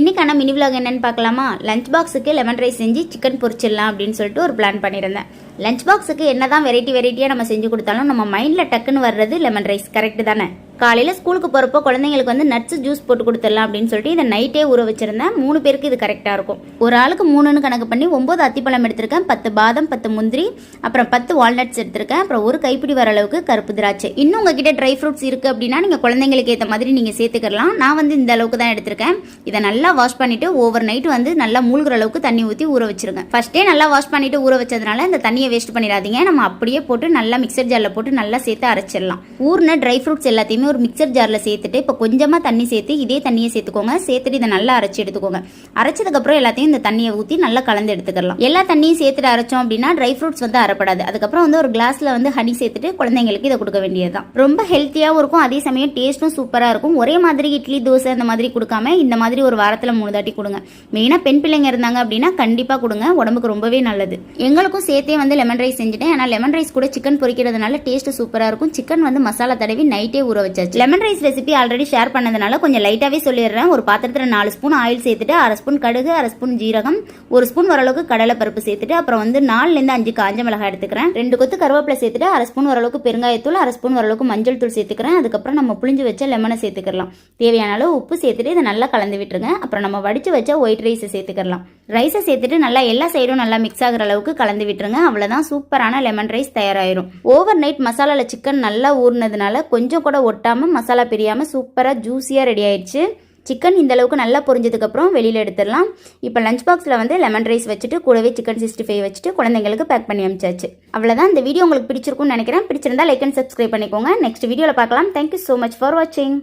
இன்னைக்கான mini vlog என்னன்னு பார்க்கலாமா? லஞ்ச் பாக்ஸுக்கு லெமன் ரைஸ் செஞ்சு சிக்கன் பொரிச்சிடலாம் அப்படின்னு சொல்லிட்டு ஒரு பிளான் பண்ணியிருந்தேன். லஞ்ச் பாக்ஸுக்கு என்னதான் வெரைட்டியாக நம்ம செஞ்சு கொடுத்தாலும் நம்ம மைண்டில் டக்குன்னு வர்றது லெமன் ரைஸ். கரெக்டு தானே? காலையில் ஸ்கூலுக்கு போகிறப்போ குழந்தைங்களுக்கு வந்து நட்ஸ் ஜூஸ் போட்டு கொடுத்துடலாம் அப்படின்னு சொல்லிட்டு இதை நைட்டே ஊற வச்சிருந்தேன். 3 பேருக்கு இது கரெக்டாக இருக்கும். ஒரு ஆளுக்கு 3ன்னு கணக்கு பண்ணி 9 அத்திப்பழம் எடுத்திருக்கேன், 10 பாதம், 10 முந்திரி, அப்புறம் 10 வால்நட்ஸ் எடுத்திருக்கேன், அப்புறம் ஒரு கைப்பிடி வர அளவுக்கு கருப்பு திராட்சை. இன்னும் உங்ககிட்ட ட்ரை ஃப்ரூட்ஸ் இருக்குது அப்படின்னா நீங்கள் குழந்தைங்களுக்கு ஏற்ற மாதிரி நீங்கள் சேர்த்துக்கலாம். நான் வந்து இந்த அளவுக்கு தான் எடுத்திருக்கேன். இதை நல்லா வாஷ் பண்ணிவிட்டு ஓவர் நைட் வந்து நல்லா மூழ்கிற அளவுக்கு தண்ணி ஊற்றி ஊற வச்சிருங்க. ஃபர்ஸ்ட்டே நல்லா வாஷ் பண்ணிவிட்டு ஊற வச்சதுனால இந்த தண்ணியை வேஸ்ட் பண்ணிடாதீங்க. நம்ம அப்படியே போட்டு நல்லா மிக்சர் ஜாரில் போட்டு நல்லா சேர்த்து அரைச்சிடலாம். ஊர்ன ட்ரை ஃப்ரூட்ஸ் எல்லாத்தையுமே ஒரு மிக்சர் ஜாரில் சேர்த்துட்டு இப்போ கொஞ்சமாக தண்ணி சேர்த்து இதே தண்ணியை சேர்த்துக்கோங்க. சேர்த்துட்டு இதை நல்லா அரைச்சி எடுத்துக்கோங்க. அரைச்சதுக்கப்புறம் எல்லாத்தையும் இந்த தண்ணியை ஊற்றி நல்லா கலந்து எடுத்துக்கலாம். எல்லா தண்ணியும் சேர்த்துட்டு அரைச்சோம் அப்படின்னா ட்ரை ஃப்ரூட்ஸ் வந்து அரைப்படாது. அதுக்கப்புறம் வந்து ஒரு கிளாஸில் வந்து ஹனி சேர்த்துட்டு குழந்தைங்களுக்கு இதை கொடுக்க வேண்டியதுதான். ரொம்ப ஹெல்த்தியாகவும் இருக்கும், அதே சமயம் டேஸ்ட்டும் சூப்பராக இருக்கும். ஒரே மாதிரி இட்லி தோசை அந்த மாதிரி கொடுக்காம இந்த மாதிரி ஒரு வாரத்தில் 3 தாட்டி கொடுங்க. மெயினாக பெண் பிள்ளைங்க இருந்தாங்க அப்படின்னா கண்டிப்பாக கொடுங்க, உடம்புக்கு ரொம்பவே நல்லது. எங்களுக்கும் சேர்த்தே வந்து லெமன் ரைஸ் செஞ்சுட்டேன். ஆனால் லெமன் ரைஸ் கூட சிக்கன் பொரிக்கிறதுனால டேஸ்ட் சூப்பராக இருக்கும். சிக்கன் வந்து மசாலா தடவி நைட்டே ஊற வச்சாச்சு. Lemon rice recipe already share பண்ணதுனால கொஞ்சம் லைட்டாகவே சொல்லிடுறேன். ஒரு பாத்திரத்தில் 4 ஸ்பூன் ஆயில் சேர்த்துட்டு 1/2 ஸ்பூன் கடுகு, 1/2 ஸ்பூன் ஜீரகம், 1 ஸ்பூன் வரளவுக்கு கடலை பருப்பு சேர்த்துட்டு அப்புறம் வந்து 4லேருந்து 5 காஞ்ச மிளகாய் எடுத்துக்கிறேன். 2 கொத்து கருவேப்பிலை சேர்த்துட்டு 1/2 ஸ்பூன் வரளவுக்கு பெருங்காயத்தூள், 1/2 ஸ்பூன் வரளவுக்கு மஞ்சள் தூள் சேர்த்துக்கிறேன். அதுக்கப்புறம் நம்ம புளிஞ்சு வச்ச லெமனை சேர்த்துக்கலாம். தேவையான அளவு உப்பு சேர்த்துட்டு இதை நல்லா கலந்து விட்டுருங்க. அப்புறம் நம்ம வடிச்சு வச்ச ஒயிட் ரைஸை சேர்த்துக்கலாம். ரைஸை சேர்த்துட்டு நல்லா எல்லா சைடும் நல்லா மிக்ஸ் ஆகிற அளவுக்கு கலந்து விட்டுருங்க. அவ்வளோதான், சூப்பரான லெமன் ரைஸ் தயாராயிரும். ஓவர் நைட் மசாலால சிக்கன் நல்லா ஊறினதுனால கொஞ்சம் கூட ஒட்டாம மசாலா பிரியாம சூப்பரா ஜூஸியா ரெடி ஆயிடுச்சு. சிக்கன் இந்த அளவுக்கு நல்லா பொரிஞ்சதுக்கு அப்புறம் வெளியில எடுத்துடலாம். இப்போ லஞ்ச் பாக்ஸ்ல வந்து லெமன் ரைஸ் வச்சுட்டு கூடவே சிக்கன் 65 வச்சுட்டு குழந்தைங்களுக்கு பேக் பண்ணி அனுப்பிச்சாச்சு. அவ்வளவுதான். இந்த வீடியோ உங்களுக்கு பிடிச்சிருக்கும்னு நினைக்கிறேன். பிடிச்சிருந்தா லைக் அண்ட் சப்ஸ்கிரைப் பண்ணிக்கோங்க. நெக்ஸ்ட் வீடியோல பார்க்கலாம். Thank you so much for watching.